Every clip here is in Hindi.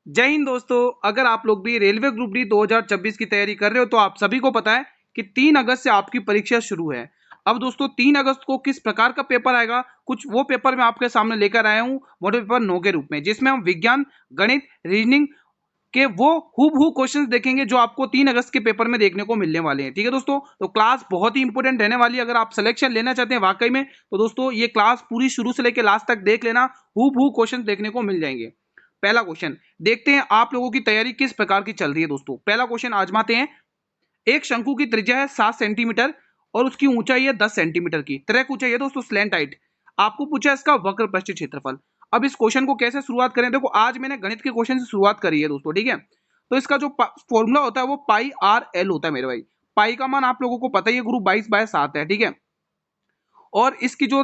जय हिंद दोस्तों। अगर आप लोग भी रेलवे ग्रुप डी 2026 की तैयारी कर रहे हो तो आप सभी को पता है कि 3 अगस्त से आपकी परीक्षा शुरू है। अब दोस्तों 3 अगस्त को किस प्रकार का पेपर आएगा, कुछ वो पेपर मैं आपके सामने लेकर आया हूं मॉडल पेपर 9 के रूप में, जिसमें हम विज्ञान, गणित, रीजनिंग के वो हूबहू क्वेश्चंस देखेंगे जो आपको 3 अगस्त के पेपर में देखने को मिलने वाले हैं। ठीक है दोस्तों, तो क्लास बहुत ही इंपॉर्टेंट रहने वाली है। अगर आप सिलेक्शन लेना चाहते हैं वाकई में तो दोस्तों ये क्लास पूरी शुरू से लेकर लास्ट तक देख लेना, हूबहू क्वेश्चन देखने को मिल जाएंगे। पहला क्वेश्चन देखते हैं आप लोगों की तैयारी किस प्रकार की चल रही है। दोस्तों पहला क्वेश्चन आजमाते हैं। एक शंकु की त्रिज्या है 7 सेंटीमीटर और उसकी ऊंचाई है 10 सेंटीमीटर की। ट्रैक ऊंचाई है दोस्तों स्लैंट हाइट। आपको पूछा इसका वक्र पृष्ठ क्षेत्रफल। अब इस क्वेश्चन को कैसे शुरुआत करें, देखो आज मैंने गणित के क्वेश्चन से शुरुआत करी है दोस्तों। ठीक है, तो इसका जो फॉर्मूला होता है वो पाई आर एल होता है मेरे भाई। पाई का मान आप लोगों को पता ही है गुरु 22/7 है। ठीक है, और इसकी जो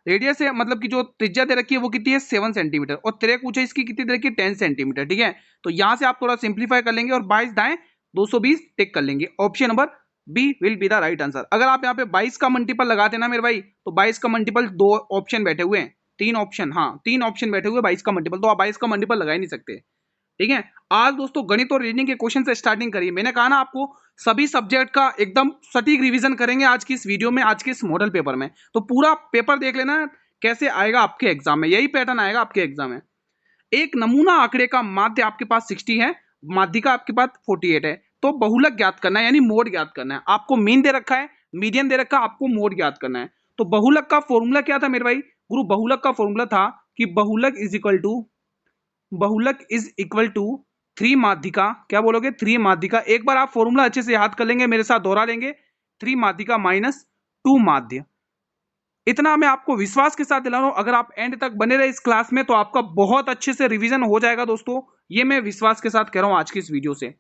रेडियस है मतलब कि जो त्रिज्या दे रखी है वो कितनी है 7 सेंटीमीटर और ट्रैक ऊंचाई इसकी कितनी दे रखी है 10 सेंटीमीटर। ठीक है, तो यहां से आप थोड़ा सिंप्लीफाई कर लेंगे और 22 दाएं 220 टिक कर लेंगे। Option number B will be the right answer. अगर आप यहाँ पे 22 का मल्टीपल लगाते ना मेरे भाई, तो 22 का मल्टीपल दो ऑप्शन बैठे हुए हैं, तीन ऑप्शन, हाँ 3 ऑप्शन बैठे हुए 22 का मल्टीपल, तो आप 22 का मल्टीपल लगा ही नहीं सकते। ठीक है, आज दोस्तों गणित और रीजनिंग के क्वेश्चन से स्टार्टिंग करिए। मैंने कहा ना आपको सभी सब्जेक्ट का एकदम सटीक रिवीजन करेंगे आज की इस वीडियो में, आज के इस मॉडल पेपर में। तो पूरा पेपर देख लेना कैसे आएगा आपके एग्जाम में, यही पैटर्न आएगा आपके एग्जाम में। एक नमूना आंकड़े का माध्य आपके पास 60 है, माध्यिका आपके पास 48 है, तो बहुलक ज्ञात करना है यानी मोड ज्ञात करना है। आपको मीन दे रखा है, मीडियन दे रखा है, आपको मोड ज्ञात करना है। तो बहुलक का फॉर्मूला क्या था मेरे भाई गुरु? बहुलक का फॉर्मूला था कि बहुलक इज इक्वल टू 3 माध्यिका। क्या बोलोगे? 3 माध्यिका। एक बार आप फॉर्मूला अच्छे से याद कर लेंगे, मेरे साथ दोहरा लेंगे। 3 माध्यिका माइनस 2 माध्य। इतना मैं आपको विश्वास के साथ दिला रहा हूं, अगर आप एंड तक बने रहे इस क्लास में तो आपका बहुत अच्छे से रिवीजन हो जाएगा दोस्तों। ये मैं विश्वास के साथ कह रहा हूं आज की इस वीडियो से।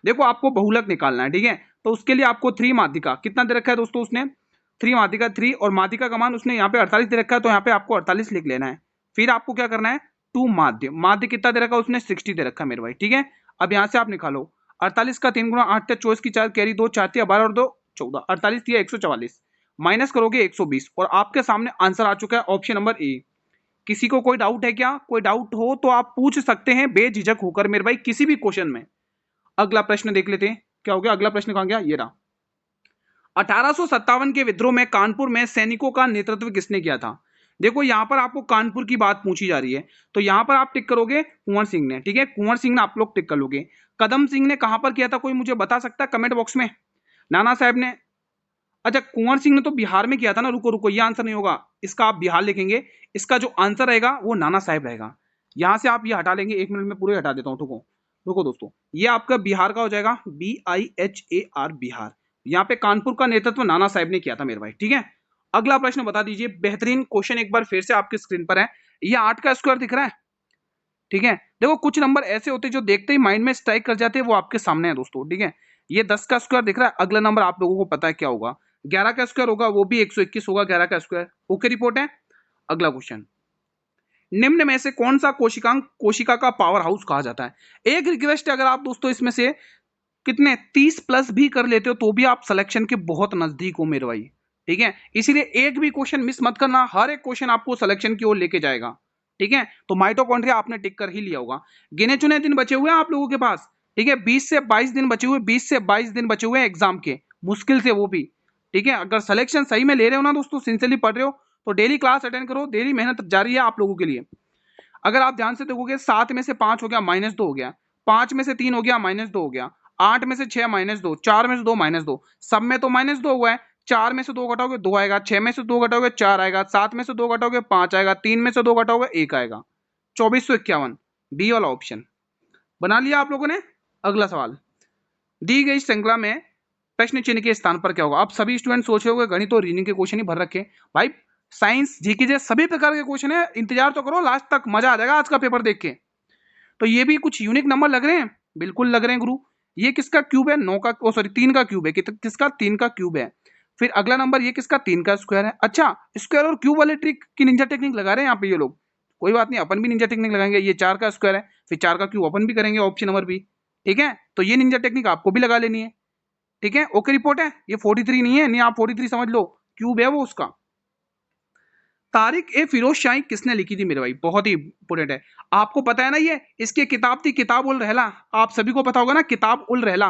देखो आपको बहुलक निकालना है, ठीक है, तो उसके लिए आपको 3 माध्यिका कितना दे रखा है दोस्तों उसने? 3 माध्यिका 3 और माध्यिका का मान उसने यहाँ पे 48 दे रखा है, तो यहाँ पे आपको 48 लिख लेना है। फिर आपको क्या करना है? 2 माध्य। माध्य कितना दे रखा है उसने? 60 दे रखा है मेरे भाई। ठीक है, अब यहाँ से आप निकालो 48 का 3 गुना 8 24 की 4 कैरी 2 4 12 और 2 14, 48 दिया 144, माइनस करोगे 120 और आपके सामने आंसर आ चुका है ऑप्शन नंबर ए। किसी को कोई डाउट है क्या? कोई डाउट हो तो आप पूछ सकते हैं बेझिझक होकर मेरे भाई किसी भी क्वेश्चन में। अगला प्रश्न देख लेते हैं क्या हो गया। अगला प्रश्न कहां गया? ये रहा। 1857 के विद्रोह में कानपुर में सैनिकों का नेतृत्व किसने किया था? देखो यहां पर आपको कानपुर की बात पूछी जा रही है, तो यहां पर आप टिक करोगे कुंवर सिंह ने। ठीक है, कुंवर सिंह ने आप लोग टिक कर लोगे। कदम सिंह ने कहां पर किया था? कोई मुझे बता सकता है कमेंट बॉक्स में? नाना साहब ने? अच्छा, कुंवर सिंह ने तो बिहार में किया था ना। रुको रुको, ये आंसर नहीं होगा इसका, आप बिहार लिखेंगे। इसका जो आंसर रहेगा वो नाना साहेब रहेगा। यहां से आप ये हटा लेंगे, 1 मिनट में पूरे हटा देता हूं। रुको रुको दोस्तों, ये आपका बिहार का हो जाएगा, BIHAR बिहार। यहाँ पे कानपुर का नेतृत्व नाना साहेब ने किया था मेरे भाई। ठीक है, अगला प्रश्न बता दीजिए। बेहतरीन क्वेश्चन एक बार फिर से आपकी स्क्रीन पर है। ये 8 का स्क्वायर दिख रहा है। ठीक है, देखो कुछ नंबर ऐसे होते हैं जो देखते ही माइंड में स्ट्राइक कर जाते हैं, वो आपके सामने है दोस्तों। ठीक है, ये 10 का स्क्वायर दिख रहा है। अगला नंबर आप लोगों को पता है क्या होगा? 11 का स्क्वायर होगा, वो भी 121 होगा 11 का स्क्वायर। ओके रिपोर्ट है। अगला क्वेश्चन, निम्न में से कौन सा कोशिकांग कोशिका का पावर हाउस कहा जाता है? एक रिक्वेस्ट है, अगर आप दोस्तों इसमें से कितने 30 प्लस भी कर लेते हो तो भी आप सिलेक्शन के बहुत नजदीक हो मेरे भाई। ठीक है, इसीलिए एक भी क्वेश्चन मिस मत करना, हर एक क्वेश्चन आपको सिलेक्शन की ओर लेके जाएगा। ठीक है, तो माइटोकॉन्ड्रिया आपने टिक कर ही लिया होगा। गिने चुने दिन बचे हुए हैं आप लोगों के पास। ठीक है, 20 से 22 दिन बचे हुए, 20 से 22 दिन बचे हुए हैं एग्जाम के, मुश्किल से वो भी। ठीक है, अगर सिलेक्शन सही में ले रहे हो ना दोस्तों, सिंसियरली पढ़ रहे हो, तो डेली क्लास अटेंड करो, डेली मेहनत जारी है आप लोगों के लिए। अगर आप ध्यान से देखोगे, 7 में से 5 हो गया -2 हो गया, 5 में से 3 हो गया -2 हो गया, 8 में से 6 -2, 4 में से 2 -2, सब में तो -2 हुआ है। 4 में से 2 घटाओगे 2 आएगा, 6 में से 2 घटाओगे 4 आएगा, 7 में से 2 घटाओगे 5 आएगा, 3 में से 2 घटाओगे 1 आएगा। 2451 बी वाला ऑप्शन बना लिया आप लोगों ने। अगला सवाल, दी गई श्रृंखला में प्रश्न चिन्ह के स्थान पर क्या होगा? अब सभी स्टूडेंट सोच रहे होंगे गणित और रीजनिंग के क्वेश्चन ही भर रखे भाई, साइंस जीके जैसे सभी प्रकार के क्वेश्चन है, इंतजार तो करो लास्ट तक, मजा आ जाएगा आज का पेपर देख के। तो ये भी कुछ यूनिक नंबर लग रहे हैं, बिल्कुल लग रहे हैं गुरु। ये किसका क्यूब है? 9 का, ओ सॉरी 3 का क्यूब है। किसका? 3 का क्यूब है। फिर अगला नंबर ये किसका? 3 का स्क्वायर है। अच्छा, स्क्वायर और क्यूब वाले ट्रिक की निंजा टेक्निक लगा रहे हैं यहाँ पे ये लोग। कोई बात नहीं, अपन भी निंजा टेक्निक लगाएंगे। ये 4 का स्क्वायर है, फिर 4 का क्यूब अपन भी करेंगे, ऑप्शन नंबर बी। ठीक है, तो ये निंजा टेक्निक आपको भी लगा लेनी है। ठीक है, ओके रिपोर्ट है। ये 43 नहीं है, नहीं आप 43 समझ लो, क्यूब है वो उसका। तारिक ए फिरोज शाही किसने लिखी थी मेरे भाई? बहुत ही इंपोर्टेंट है। आपको पता है ना, ये इसकी किताब थी किताब उल रहला। आप सभी को पता होगा ना, किताब उल रहला,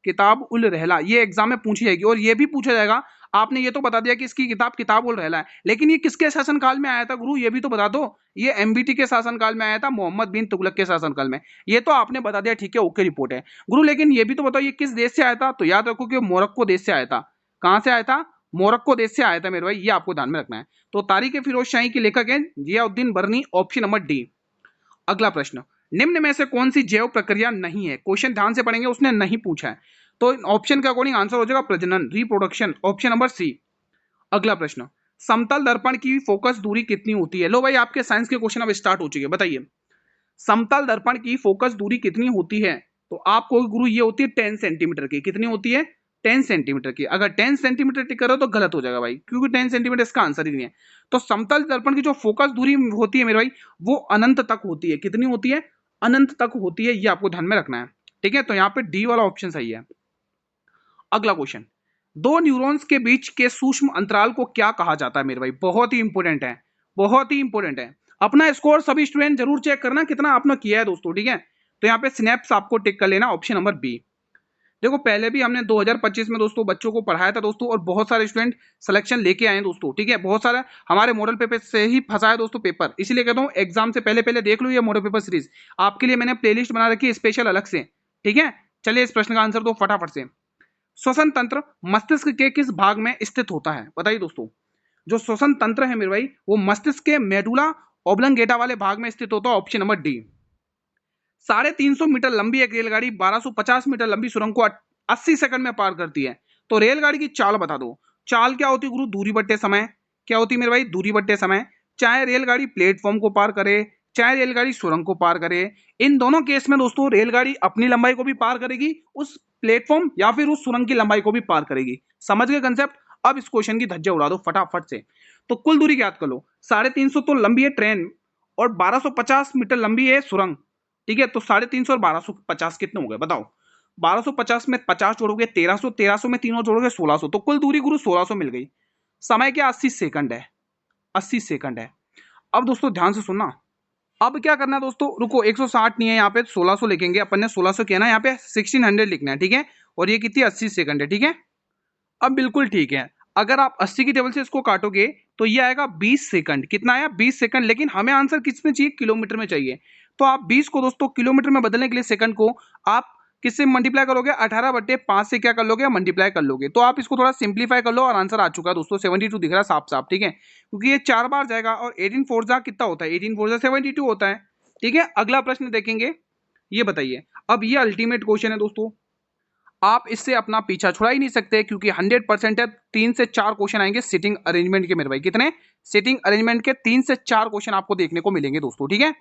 किताब उल रहला, ये एग्जाम में पूछी जाएगी। और ये भी पूछा जाएगा, आपने ये तो बता दिया कि इसकी किताब किताब उल रहला है, लेकिन ये किसके शासनकाल में आया था गुरु, ये भी तो बता दो। ये एमबीटी के शासनकाल में आया था, मोहम्मद बिन तुगलक के शासनकाल में। ये तो आपने बता दिया, ठीक है, ओके रिपोर्ट है गुरु। लेकिन ये भी तो बताओ ये किस देश से आया था? तो याद रखो कि मोरक्को देश से आया था। कहां से आया था? मोरक्को देश से आया था मेरे भाई, ये आपको ध्यान में रखना है। तो तारिक ए फिरोज शाही के लेखक है जियाउद्दीन बरनी, ऑप्शन नंबर डी। अगला प्रश्न, निम्न में से कौन सी जैव प्रक्रिया नहीं है? क्वेश्चन ध्यान से पढ़ेंगे, उसने नहीं पूछा है। तो ऑप्शन के अकॉर्डिंग आंसर हो जाएगा प्रजनन, रिप्रोडक्शन, ऑप्शन नंबर सी। अगला प्रश्न, समतल दर्पण की फोकस दूरी कितनी होती है? लो भाई, आपके साइंस के क्वेश्चन अब स्टार्ट हो चुके हैं, बताइए समतल दर्पण की फोकस दूरी कितनी होती है? तो आपको गुरु ये होती है 10 सेंटीमीटर की। कितनी होती है? 10 सेंटीमीटर की। अगर 10 सेंटीमीटर टिक करो तो गलत हो जाएगा भाई, क्योंकि 10 सेंटीमीटर इसका आंसर ही नहीं है। तो समतल दर्पण की जो फोकस दूरी होती है मेरे भाई, वो अनंत तक होती है। कितनी होती है? अनंत तक होती है, ये आपको ध्यान में रखना है, ठीक है। तो यहाँ पे डी वाला ऑप्शन सही है। अगला क्वेश्चन, दो न्यूरॉन्स के बीच के सूक्ष्म अंतराल को क्या कहा जाता है मेरे भाई? बहुत ही इंपॉर्टेंट है, बहुत ही इंपॉर्टेंट है। अपना स्कोर सभी स्टूडेंट जरूर चेक करना कितना आपने किया है दोस्तों, ठीक है। तो यहाँ पे सिनेप्स आपको टिक कर लेना, ऑप्शन नंबर बी। देखो पहले भी हमने 2025 में दोस्तों बच्चों को पढ़ाया था दोस्तों, और बहुत सारे स्टूडेंट सिलेक्शन लेके आए हैं दोस्तों, ठीक है। बहुत सारा हमारे मॉडल पेपर से ही फंसा है दोस्तों पेपर, इसीलिए कहता हूँ एग्जाम से पहले पहले देख लो ये मॉडल पेपर सीरीज। आपके लिए मैंने प्लेलिस्ट बना रखी है स्पेशल अलग से, ठीक है। चलिए इस प्रश्न का आंसर दो फटाफट से। श्वसन तंत्र मस्तिष्क के किस भाग में स्थित होता है? बताइए दोस्तों। जो श्वसन तंत्र है मेरे भाई, वो मस्तिष्क के मेडुला ओब्लंगेटा वाले भाग में स्थित होता है, ऑप्शन नंबर डी। 350 मीटर लंबी एक रेलगाड़ी 1250 मीटर लंबी सुरंग को 80 सेकंड में पार करती है। तो रेलगाड़ी की चाल बता दो। चाल क्या होती है गुरु? दूरी बट्टे समय। क्या होती है मेरे भाई? दूरी बट्टे समय। चाहे रेलगाड़ी प्लेटफॉर्म को पार करे, चाहे रेलगाड़ी सुरंग को पार करे, इन दोनों केस में दोस्तों रेलगाड़ी अपनी लंबाई को भी पार करेगी, उस प्लेटफॉर्म या फिर उस सुरंग की लंबाई को भी पार करेगी। समझ गए कंसेप्ट? अब इस क्वेश्चन की धज्जियां उड़ा दो फटाफट से। तो कुल दूरी याद कर लो, 350 तो लंबी है ट्रेन, और 1250 मीटर लंबी है सुरंग, ठीक है। तो 350 और 1250 कितने हो गए बताओ? 1250 में 50 जोड़ोगे 1300, 1300 में तीनों जोड़ोगे 1600, तो कुल दूरी गुरु 1600 मिल गई। समय क्या? 80 सेकंड है, 80 सेकंड है। अब दोस्तों ध्यान से सुनना, अब क्या करना है दोस्तों, रुको 160 नहीं है यहाँ पे, 1600 लिखेंगे अपन ने। 1600 किया ना, यहाँ पे 1600 लिखना है, ठीक है। और ये कितनी? 80 सेकंड है, ठीक है। अब बिल्कुल ठीक है, अगर आप 80 की टेबल से इसको काटोगे तो ये आएगा 20 सेकंड। कितना आया? 20 सेकंड। लेकिन हमें आंसर किस में चाहिए? किलोमीटर में चाहिए। तो आप 20 को दोस्तों किलोमीटर में बदलने के लिए सेकंड को आप किससे मल्टीप्लाई करोगे? 18/5 से क्या कर लोगे? मल्टीप्लाई कर लोगे। तो आप इसको थोड़ा सिंप्लीफाई कर लो, और आंसर आ चुका है दोस्तों 72 दिख रहा है साफ साफ, ठीक है। क्योंकि ये 4 बार जाएगा, और 18 4 जा कितना होता है? 18 4 जा 72 होता है, ठीक है। अगला प्रश्न देखेंगे, ये बताइए। अब ये अल्टीमेट क्वेश्चन है दोस्तों, आप इससे अपना पीछा छुड़ा ही नहीं सकते, क्योंकि 100% है। 3 से 4 क्वेश्चन आएंगे सिटिंग अरेंजमेंट के मेरे भाई। कितने? सिटिंग अरेंजमेंट के 3 से 4 क्वेश्चन आपको देखने को मिलेंगे दोस्तों, ठीक है।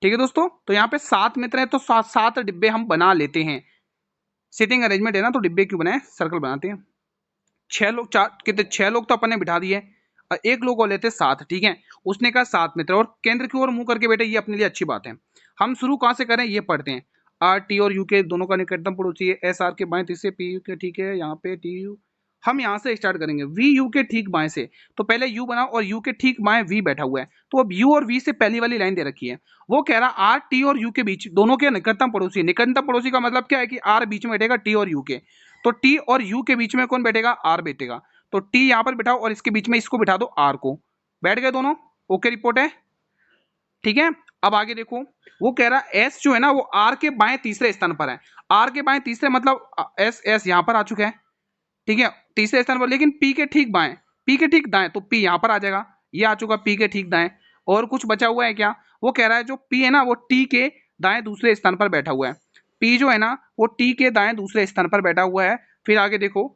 ठीक है दोस्तों, तो यहाँ पे 7 मित्र हैं, तो 7 डिब्बे हम बना लेते हैं। सिटिंग अरेंजमेंट है ना, तो डिब्बे क्यों बनाए? सर्कल बनाते हैं। 6 लोग, 4 कितने? 6 लोग तो अपन ने बिठा दिए, और एक लोग और लेते 7, ठीक है। उसने कहा 7 मित्र, और केंद्र की ओर मुंह करके बैठे, ये अपने लिए अच्छी बात है। हम शुरू कहाँ से करें ये पढ़ते हैं। आर टी और यू के दोनों का निकटतम पड़ोसी है, एस आर के बाएं तीसरे पी यू के, ठीक है। यहाँ पे टी यू, हम यहाँ से स्टार्ट करेंगे वी यू के ठीक बाएं से। तो पहले यू बनाओ, और यू के ठीक बाएं वी बैठा हुआ है। तो अब यू और वी से पहली वाली लाइन दे रखी है, वो कह रहा आर टी और यू के बीच दोनों के निकटतम पड़ोसी। निकटतम पड़ोसी का मतलब क्या है कि आर बीच में बैठेगा टी और यू के। तो टी और यू के बीच में कौन बैठेगा? आर बैठेगा। तो टी यहाँ पर बिठाओ, और इसके बीच में इसको बिठा दो आर को। बैठ गए दोनों? ओके रिपोर्ट है, ठीक है। अब आगे देखो, वो कह रहा है एस जो है ना, वो आर के बाएं तीसरे स्थान पर है। आर के बाएं तीसरे मतलब एस एस यहाँ पर आ चुका है, ठीक है, तीसरे स्थान पर। लेकिन पी के ठीक बाएं, पी के ठीक दाएं, तो पी यहाँ पर आ जाएगा, ये आ चुका पी के ठीक दाएं। और कुछ बचा हुआ है क्या? वो कह रहा है जो पी है ना, वो टी के दाएं दूसरे स्थान पर बैठा हुआ है। पी जो है ना, वो टी के दाएं दूसरे स्थान पर बैठा हुआ है। फिर आगे देखो,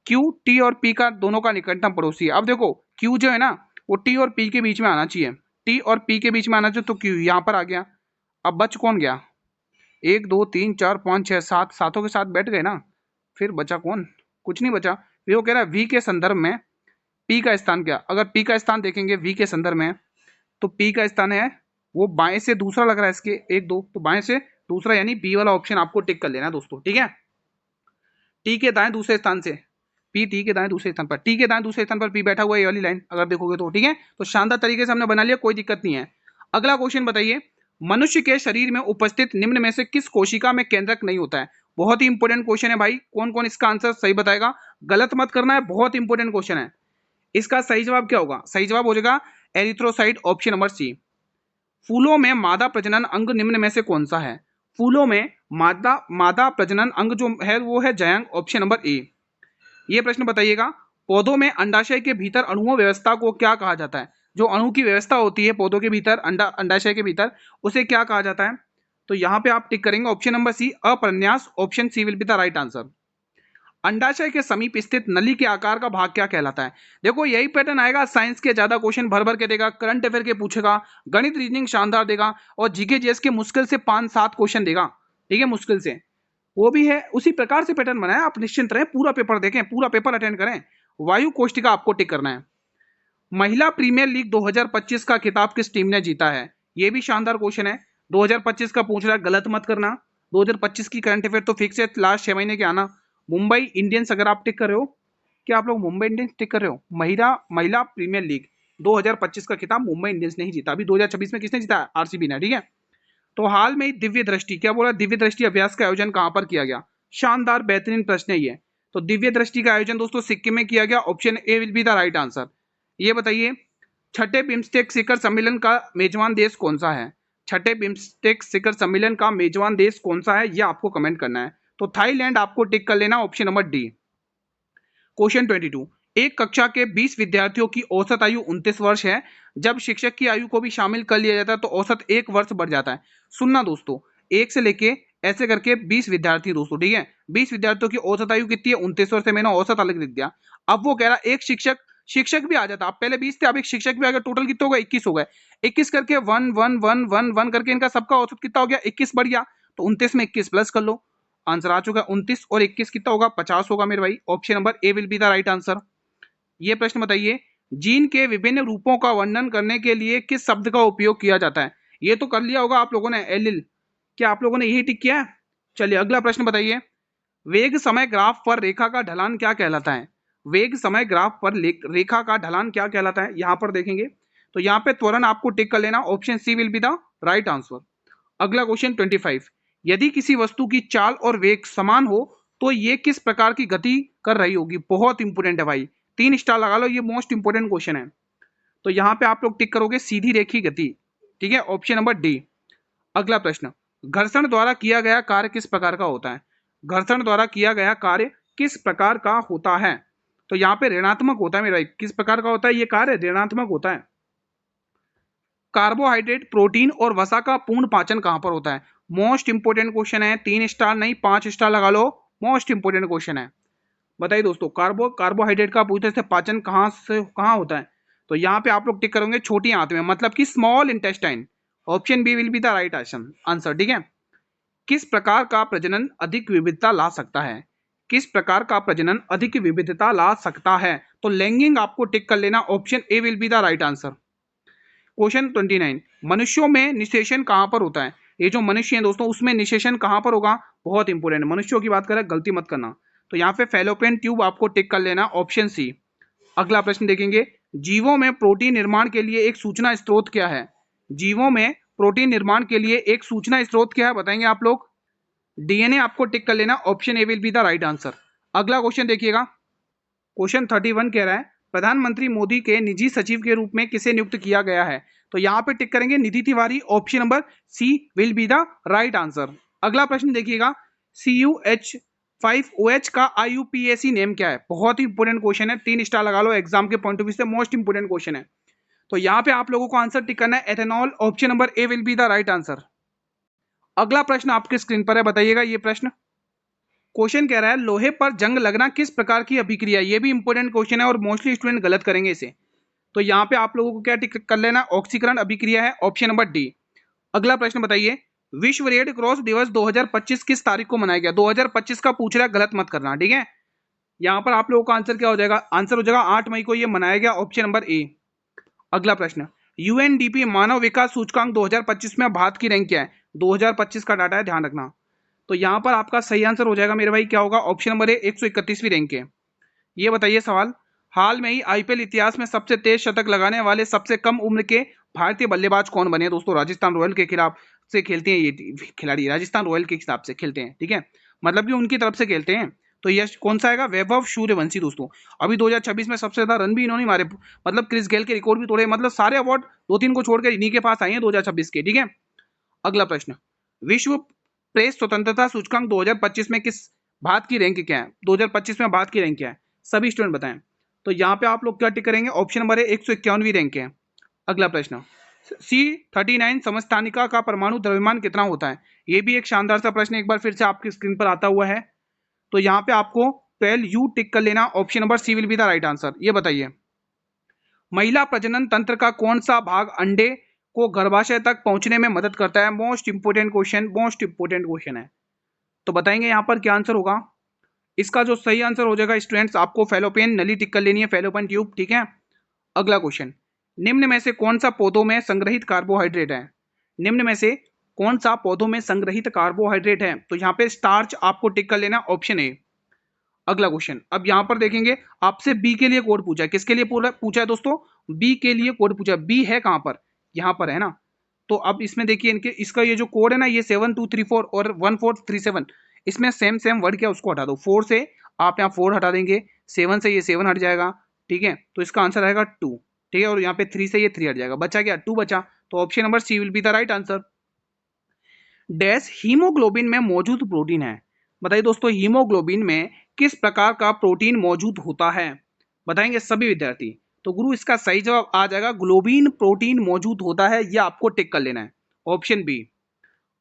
क्यू टी और पी का दोनों का निकटतम पड़ोसी है। अब देखो क्यू जो है ना, वो टी और पी के बीच में आना चाहिए, टी और पी के बीच में आना चाहिए, तो क्यू यहाँ पर आ गया। अब बच कौन गया? 1 2 3 4 5 6 7, सातों के साथ बैठ गए ना। फिर बचा कौन? कुछ नहीं बचा। फिर वो कह रहा है वी के संदर्भ में पी का स्थान क्या? अगर पी का स्थान देखेंगे वी के संदर्भ में, तो पी का स्थान है वो बाएं से दूसरा लग रहा है इसके, 1 2, तो बाएं से दूसरा, यानी बी वाला ऑप्शन आपको टिक कर लेना है दोस्तों, ठीक है। टी के दाएं दूसरे स्थान से पी टी के दाएं दूसरे स्थान पर, टी के दाएं दूसरे स्थान पर पी बैठा हुआ है, ये वाली लाइन अगर देखोगे तो, ठीक है। तो शानदार तरीके से हमने बना लिया, कोई दिक्कत नहीं है। अगला क्वेश्चन बताइए, मनुष्य के शरीर में उपस्थित निम्न में से किस कोशिका में केंद्रक नहीं होता है? बहुत ही इंपॉर्टेंट क्वेश्चन है भाई, कौन कौन इसका आंसर सही बताएगा, गलत मत करना है, बहुत इंपॉर्टेंट क्वेश्चन है। इसका सही जवाब क्या होगा? सही जवाब हो जाएगा एरिथ्रोसाइट, ऑप्शन नंबर सी। फूलों में मादा प्रजनन अंग निम्न में से कौन सा है? फूलों में मादा प्रजनन अंग जो है वो है जयांग, ऑप्शन नंबर ए। ये प्रश्न बताइएगा, पौधों में अंडाशय के भीतर अणुओं व्यवस्था को क्या कहा जाता है? जो अणु की व्यवस्था होती है पौधों के भीतर, अंडाशय के भीतर, उसे क्या कहा जाता है? तो यहाँ पे आप टिक करेंगे ऑप्शन नंबर सी, अप्रन्यास, option C will be the right answer. अंडाशय के समीप स्थित नली के आकार का भाग क्या कहलाता है? देखो यही पैटर्न आएगा, साइंस के ज्यादा क्वेश्चन भर भर के देगा, करंट अफेयर के पूछेगा, गणित रीजनिंग शानदार देगा, और जीके जीएस के मुश्किल से 5-7 क्वेश्चन देगा, ठीक है, मुश्किल से, वो भी है उसी प्रकार से पैटर्न बनाया। आप निश्चिंत रहें, पूरा पेपर देखें, पूरा पेपर अटेंड करें। वायु कोष्टिका आपको टिक करना है। महिला प्रीमियर लीग 2025 का खिताब किस टीम ने जीता है? ये भी शानदार क्वेश्चन है, 2025 का पूछ रहा है, गलत मत करना। 2025 की करंट अफेयर तो फिक्स है, लास्ट 6 महीने के आना। मुंबई इंडियंस अगर आप टिक कर रहे हो, क्या आप लोग मुंबई इंडियंस टिक कर रहे हो? महिला प्रीमियर लीग 2025 का खिताब मुंबई इंडियंस ने ही जीता। अभी 2026 में किसने जीता? आरसीबी ने, ठीक है। तो हाल में दिव्य दृष्टि, क्या बोला, दिव्य दृष्टि अभ्यास का आयोजन कहां पर किया गया? शानदार बेहतरीन प्रश्न है ये। तो दिव्य दृष्टि का आयोजन दोस्तों सिक्किम में किया गया, option A will be the right answer. ये बताइए, छठे बिम्स्टेक शिखर सम्मेलन का मेजबान देश कौन सा है? छठे बिम्स्टेक शिखर सम्मेलन का मेजबान देश कौन सा है, ये आपको कमेंट करना है। तो थाईलैंड आपको टिक कर लेना, ऑप्शन नंबर डी। क्वेश्चन 22, एक कक्षा के 20 विद्यार्थियों की औसत आयु 29 वर्ष है। जब शिक्षक की आयु को भी शामिल कर लिया जाता है तो औसत 1 वर्ष बढ़ जाता है। सुनना दोस्तों, 1 से लेके ऐसे करके 20 विद्यार्थी दोस्तों, ठीक है, 20 विद्यार्थियों की औसत आयु कितनी है? 29 वर्ष से मैंने औसत अलग लिख दिया। अब वो कह रहा एक शिक्षक भी आ जाता, आप पहले 20 थे, अब एक शिक्षक भी आ गया, टोटल कितने हो गए? 21 हो गए। 21 करके 1 1 1 1 1 करके इनका सबका औसत कितना हो गया? 21 बढ़ गया। तो 29 में 21 प्लस कर लो, आंसर आ चुका है 29 और 21 कितना होगा? 50 होगा मेरे भाई, option number A will be the right answer. ये प्रश्न बताइए, जीन के विभिन्न रूपों का वर्णन करने के लिए किस शब्द का उपयोग किया जाता है? ये तो कर लिया होगा आप लोगों ने, एलिल, क्या आप लोगों ने यही टिक किया है? चलिए अगला प्रश्न बताइए, वेग समय ग्राफ पर रेखा का ढलान क्या कहलाता है? वेग समय ग्राफ पर रेखा का ढलान क्या कहलाता है? यहां पर देखेंगे तो यहाँ पे त्वरण आपको टिक कर लेना, option C will be the right answer. अगला क्वेश्चन 25, यदि किसी वस्तु की चाल और वेग समान हो तो ये किस प्रकार की गति कर रही होगी? बहुत इंपोर्टेंट है भाई, 3 स्टार लगा लो, ये मोस्ट इंपोर्टेंट क्वेश्चन है। तो यहाँ पे आप लोग टिक करोगे सीधी रेखी गति, ठीक है, ऑप्शन नंबर डी। अगला प्रश्न, घर्षण द्वारा किया गया कार्य किस प्रकार का होता है? घर्षण द्वारा किया गया कार्य किस प्रकार का होता है? तो यहाँ पे ऋणात्मक होता है मेरा भाई। किस प्रकार का होता है ये कार्य? ऋणात्मक होता है। कार्बोहाइड्रेट, प्रोटीन और वसा का पूर्ण पाचन कहां पर होता है? मोस्ट इंपोर्टेंट क्वेश्चन है, 3 स्टार नहीं 5 स्टार लगा लो, मोस्ट इंपोर्टेंट क्वेश्चन है। बताइए दोस्तों, कार्बोहाइड्रेट का पूछते से पाचन कहाँ होता है? तो यहाँ पे आप लोग टिक करोगे छोटी आंत में, मतलब कि small intestine, option B will be the right answer, ठीक है। किस प्रकार का प्रजनन अधिक विविधता ला सकता है? किस प्रकार का प्रजनन अधिक विविधता ला सकता है? तो लैंगिंग आपको टिक कर लेना, option A will be the right answer. Question 29, मनुष्यों में निषेचन कहां पर होता है? ये जो मनुष्य है दोस्तों, उसमें निषेचन कहां पर होगा? बहुत इंपोर्टेंट, मनुष्यों की बात करें, गलती मत करना। तो यहाँ पे फैलोपियन ट्यूब आपको टिक कर लेना, ऑप्शन सी। अगला प्रश्न देखेंगे, जीवों में प्रोटीन निर्माण के लिए एक सूचना स्रोत क्या है? जीवों में प्रोटीन निर्माण के लिए एक सूचना स्रोत क्या है, बताएंगे आप लोग? डीएनए आपको टिक कर लेना, option A will be the right answer. अगला क्वेश्चन देखिएगा, क्वेश्चन 31 कह रहा है, प्रधानमंत्री मोदी के निजी सचिव के रूप में किसे नियुक्त किया गया है? तो यहाँ पे टिक करेंगे Nidhi Tiwari, option number C will be the right answer. अगला प्रश्न देखिएगा, CUH5OH का IUPAC नेम क्या है? बहुत ही इंपोर्टेंट क्वेश्चन है, 3 स्टार लगा लो, एग्जाम के पॉइंट ऑफ व्यू से मोस्ट इंपोर्टेंट क्वेश्चन है। तो यहाँ पे आप लोगों को आंसर टिक करना है ethanol, option number A will be the right answer. अगला प्रश्न आपके स्क्रीन पर है, बताइएगा ये प्रश्न। क्वेश्चन कह रहा है, लोहे पर जंग लगना किस प्रकार की अभिक्रिया? ये भी इंपोर्टेंट क्वेश्चन है और मोस्टली स्टूडेंट गलत करेंगे इसे। तो यहाँ पे आप लोगों को क्या टिक कर लेना, ऑक्सीकरण अभिक्रिया है, ऑप्शन नंबर डी। अगला प्रश्न बताइए, विश्व रेड क्रॉस दिवस 2025 किस तारीख को मनाया गया? 2025 का पूछ रहा है, गलत मत करना, ठीक है। यहाँ पर आप लोगों का आंसर क्या हो जाएगा? आंसर हो जाएगा 8 मई को ये मनाया गया, ऑप्शन नंबर ए। अगला प्रश्न, UNDP मानव विकास सूचकांक 2025 में भारत की रैंक क्या है? 2025 का डाटा है, ध्यान रखना। तो यहाँ पर आपका सही आंसर हो जाएगा मेरे भाई, क्या होगा? ऑप्शन नंबर ए 131वीं रैंक है। ये बताइए सवाल, हाल में ही आईपीएल इतिहास में सबसे तेज शतक लगाने वाले सबसे कम उम्र के भारतीय बल्लेबाज कौन बने? दोस्तों राजस्थान रॉयल के खिलाफ से खेलते हैं ये खिलाड़ी, राजस्थान रॉयल के हिसाब से खेलते हैं, ठीक है, मतलब कि उनकी तरफ से खेलते हैं। तो यश कौन सा आएगा? वैभव सूर्यवंशी दोस्तों। अभी 2026 में सबसे ज्यादा रन भी इन्होंने मारे, मतलब क्रिस गेल के रिकॉर्ड भी तोड़े, मतलब सारे अवार्ड दो तीन को छोड़कर इन्हीं के पास आए हैं 2026 के, ठीक है। अगला प्रश्न, विश्व प्रेस स्वतंत्रता सूचकांक 2025 में किस भारत की रैंक क्या है? 2025 में भारत की रैंक क्या है? सभी स्टूडेंट बताएं। तो यहाँ पे आप लोग क्या टिक करेंगे? ऑप्शन नंबर है 151वीं रैंक है। अगला प्रश्न, C39 समस्थानिका का परमाणु द्रव्यमान कितना होता है? ये भी एक शानदार सा प्रश्न एक बार फिर से आपकी स्क्रीन पर आता हुआ है। तो यहाँ पे आपको 12U टिक कर लेना, option number C will be the right answer. ये बताइए, महिला प्रजनन तंत्र का कौन सा भाग अंडे को गर्भाशय तक पहुंचने में मदद करता है? Most important question, most important question है। तो बताएंगे यहाँ पर क्या आंसर होगा? इसका जो सही आंसर हो जाएगा स्टूडेंट्स, आपको फेलोपियन नली टिक कर लेनी है, फेलोपियन ट्यूब, ठीक है। अगला क्वेश्चन, निम्न में से कौन सा पौधों में संग्रहित कार्बोहाइड्रेट है? निम्न में से कौन सा पौधों में संग्रहित कार्बोहाइड्रेट है? तो यहाँ पे स्टार्च आपको टिक कर लेना, ऑप्शन ए। अगला क्वेश्चन, अब यहां पर देखेंगे आपसे बी के लिए कोड पूछा है, किसके लिए पूछा है दोस्तों? बी के लिए कोड पूछा है। बी है कहां पर? यहां पर है ना। तो अब इसमें देखिए इनके इसका ये जो कोड है ना, ये 7234 और 1437, इसमें सेम सेम वर्ड क्या उसको हटा दो। 4 से आप यहाँ 4 हटा देंगे, 7 से ये 7 हट जाएगा, ठीक है, तो इसका आंसर आएगा 2, ठीक है, और यहाँ पे 3 से ये 3 हट जाएगा, बचा क्या? 2 बचा। तो option number C will be the right answer. Dash haemoglobin में मौजूद प्रोटीन है? बताइए दोस्तों, हीमोग्लोबिन में किस प्रकार का प्रोटीन मौजूद होता है? बताएंगे सभी विद्यार्थी। तो गुरु इसका सही जवाब आ जाएगा ग्लोबिन प्रोटीन मौजूद होता है, यह आपको टिक कर लेना है, ऑप्शन बी।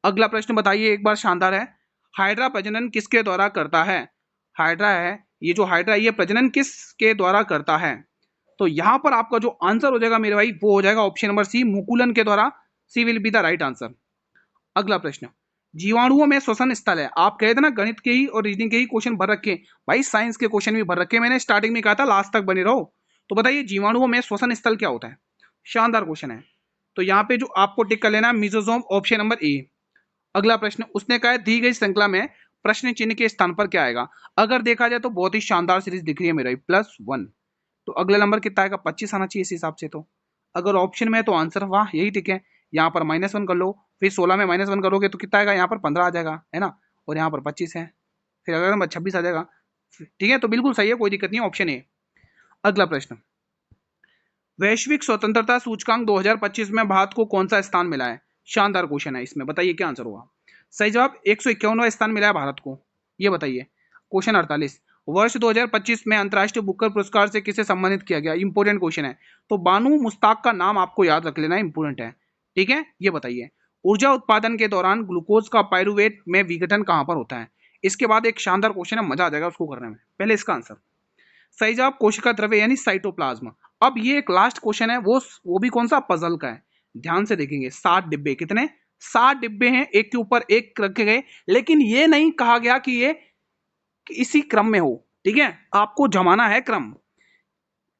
अगला प्रश्न बताइए, एक बार शानदार है, हाइड्रा प्रजनन किसके द्वारा करता है? हाइड्रा है, ये जो हाइड्रा है ये प्रजनन किसके द्वारा करता है? तो यहां पर आपका जो आंसर हो जाएगा मेरे भाई, वो हो जाएगा ऑप्शन नंबर सी, मुकुलन के द्वारा। C will be the right answer. अगला प्रश्न, जीवाणुओं में श्वसन स्थल है, आप कहे थे ना गणित के ही और रीजनिंग के ही क्वेश्चन भर रखे, भाई साइंस के क्वेश्चन भी भर रखे, मैंने स्टार्टिंग में कहा था लास्ट तक बने रहो। तो बताइए जीवाणुओं में श्वसन स्थल क्या होता है? शानदार क्वेश्चन है। तो यहाँ पे जो आपको टिक कर लेना है मिजोजोम, ऑप्शन नंबर ए। अगला प्रश्न, उसने कहा दी गई श्रृंखला में प्रश्न चिन्ह के स्थान पर क्या आएगा? अगर देखा जाए तो बहुत ही शानदार सीरीज दिख रही है मेरा, +1, तो अगला नंबर कितना आएगा? 25 आना चाहिए इस हिसाब से। तो अगर ऑप्शन में है तो आंसर वाह यही ठीक है, यहाँ पर -1 कर लो, फिर 16 में -1 करोगे तो कितना आएगा? यहाँ पर 15 आ जाएगा, है ना, और यहाँ पर 25 है, फिर अगला नंबर 26 आ जाएगा, ठीक है, तो बिल्कुल सही है, कोई दिक्कत नहीं है, ऑप्शन ए। अगला प्रश्न, वैश्विक स्वतंत्रता सूचकांक 2025 में भारत को कौन सा स्थान मिला है? शानदार क्वेश्चन है, इसमें बताइए क्या आंसर होगा? सही जवाब 151वां स्थान मिला है भारत को। ये बताइए, क्वेश्चन 48, वर्ष 2025 में अंतर्राष्ट्रीय बुकर पुरस्कार से किसे सम्मानित किया गया? इंपोर्टेंट क्वेश्चन है, तो बानू मुश्ताक का नाम आपको याद रख लेना, इंपोर्टेंट है, ठीक है। ये बताइए, ऊर्जा उत्पादन के दौरान ग्लूकोज का पायरुवेट में विघटन कहां पर होता है? इसके बाद एक शानदार क्वेश्चन है, मजा आ जाएगा उसको करने में, पहले इसका आंसर। सही जवाब कोशिका द्रव्य यानी साइटोप्लाज्म। अब ये एक लास्ट क्वेश्चन है, वो भी कौन सा? पजल का है, ध्यान से देखेंगे। 7 डिब्बे, कितने? 7 डिब्बे हैं, एक के ऊपर एक रखे गए, लेकिन ये नहीं कहा गया कि ये इसी क्रम में हो, ठीक है, आपको जमाना है क्रम।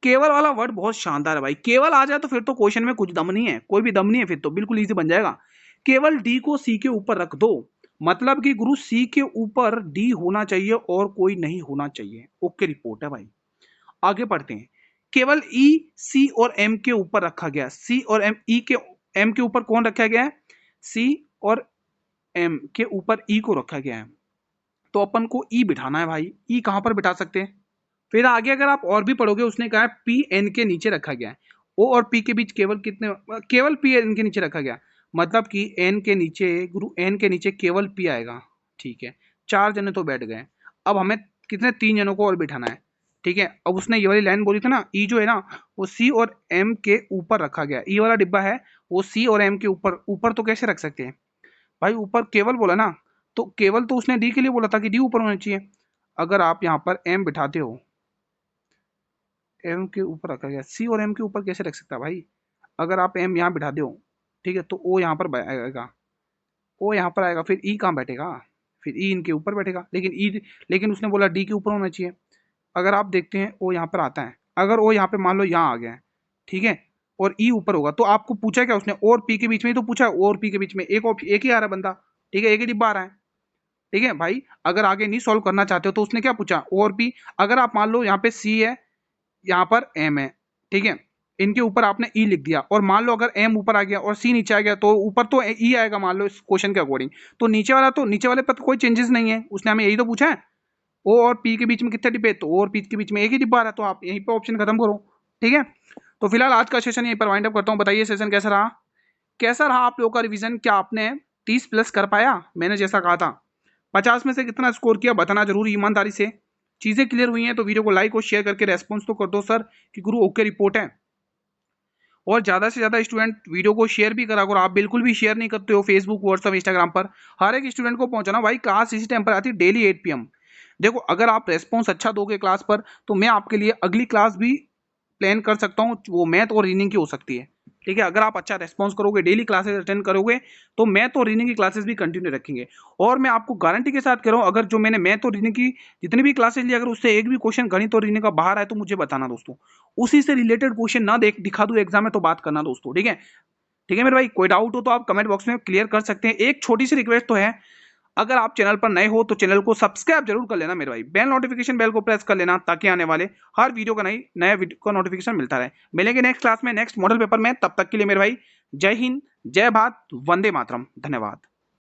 केवल वाला वर्ड बहुत शानदार है भाई, केवल आ जाए तो फिर तो क्वेश्चन में कुछ दम नहीं है, कोई भी दम नहीं है, फिर तो बिल्कुल इजी बन जाएगा। केवल डी को सी के ऊपर रख दो, मतलब कि गुरु सी के ऊपर डी होना चाहिए और कोई नहीं होना चाहिए, ओके रिपोर्ट है भाई। आगे पढ़ते हैं, केवल ई सी और एम के ऊपर रखा गया, सी और एम, ई के एम के ऊपर कौन रखा गया है? सी और एम के ऊपर ई को रखा गया है, तो अपन को ई बिठाना है भाई। ई कहां पर बिठा सकते हैं? फिर आगे अगर आप और भी पढ़ोगे, उसने कहा है पी एन के नीचे रखा गया है, ओ और पी के बीच केवल कितने? केवल पी एन के नीचे रखा गया, मतलब कि एन के नीचे, गुरु एन के नीचे केवल पी आएगा, ठीक है। 4 जने तो बैठ गए, अब हमें कितने? 3 जनों को और बिठाना है, ठीक है। अब उसने ये वाली लाइन बोली थी ना, ई जो है ना वो सी और एम के ऊपर रखा गया, ई वाला डिब्बा है वो सी और एम के ऊपर, ऊपर तो कैसे रख सकते हैं भाई? ऊपर केवल बोला ना, तो केवल तो उसने डी के लिए बोला था कि डी ऊपर होना चाहिए। अगर आप यहाँ पर एम बिठाते हो, एम के ऊपर रखा गया, सी और एम के ऊपर कैसे रख सकता है भाई? अगर आप एम यहाँ बिठा दो, ठीक है, तो ओ यहाँ पर आएगा, ओ यहाँ पर आएगा, फिर ई कहाँ बैठेगा? फिर ई इनके ऊपर बैठेगा, लेकिन उसने बोला डी के ऊपर होना चाहिए। अगर आप देखते हैं ओ यहाँ पर आता है, अगर ओ यहाँ पे मान लो यहाँ आ गया है, ठीक है, और ई ऊपर होगा, तो आपको पूछा क्या उसने? और पी के बीच में ही तो पूछा है, और पी के बीच में एक ही आ रहा है बंदा, ठीक है, एक ही डिब्बा आ रहा है, ठीक है भाई, अगर आगे नहीं सॉल्व करना चाहते हो तो उसने क्या पूछा, ओ और पी। अगर आप मान लो यहाँ पे सी है, यहाँ पर एम है, ठीक है, इनके ऊपर आपने ई लिख दिया, और मान लो अगर एम ऊपर आ गया और सी नीचे आ गया, तो ऊपर तो ई आएगा मान लो इस क्वेश्चन के अकॉर्डिंग, तो नीचे वाले पर तो कोई चेंजेस नहीं है, उसने हमें यही तो पूछा है। ओ और पी के बीच में कितने डिब्बे, तो ओ और पी के बीच में एक ही डिब्बा आ रहा है, तो आप यहीं पे ऑप्शन खत्म करो। ठीक है, तो फिलहाल आज का सेशन यहीं पर वाइंड अप करता हूँ। बताइए सेशन कैसा रहा, कैसा रहा आप लोगों का रिवीजन, क्या आपने 30 प्लस कर पाया मैंने जैसा कहा था, 50 में से कितना स्कोर किया बताना जरूर ईमानदारी से। चीजें क्लियर हुई हैं तो वीडियो को लाइक और शेयर करके रेस्पॉन्स तो कर दो सर कि गुरु ओके रिपोर्ट है। और ज्यादा से ज्यादा स्टूडेंट वीडियो को शेयर भी करा करो, आप बिल्कुल भी शेयर नहीं करते हो फेसबुक व्हाट्सअप इंस्टाग्राम पर। हर एक स्टूडेंट को पहुंचाना भाई, क्लास इसी टाइम पर आती है डेली 8 PM। देखो अगर आप रेस्पॉन्स अच्छा दोगे क्लास पर, तो मैं आपके लिए अगली क्लास भी प्लान कर सकता हूँ, वो मैथ और रीजनिंग की हो सकती है। ठीक है, अगर आप अच्छा रेस्पॉन्स करोगे, डेली क्लासेस अटेंड करोगे, तो मैथ और रीजनिंग की क्लासेस भी कंटिन्यू रखेंगे। और मैं आपको गारंटी के साथ कह रहा हूँ, अगर जो मैंने मैथ और रीजनिंग की जितनी भी क्लासेस ली, अगर उससे एक भी क्वेश्चन गणित और रीजनिंग का बाहर आए तो मुझे बताना दोस्तों, उसी से रिलेटेड क्वेश्चन ना दिखा दूं एग्जाम में तो बात करना दोस्तों। ठीक है, ठीक है मेरे भाई, कोई डाउट हो तो आप कमेंट बॉक्स में क्लियर कर सकते हैं। एक छोटी सी रिक्वेस्ट तो है, अगर आप चैनल पर नए हो तो चैनल को सब्सक्राइब जरूर कर लेना मेरे भाई, बेल नोटिफिकेशन बेल को प्रेस कर लेना, ताकि आने वाले हर वीडियो का नया वीडियो का नोटिफिकेशन मिलता रहे। मिलेंगे नेक्स्ट क्लास में नेक्स्ट मॉडल पेपर में, तब तक के लिए मेरे भाई जय हिंद, जय भारत, वंदे मातरम, धन्यवाद।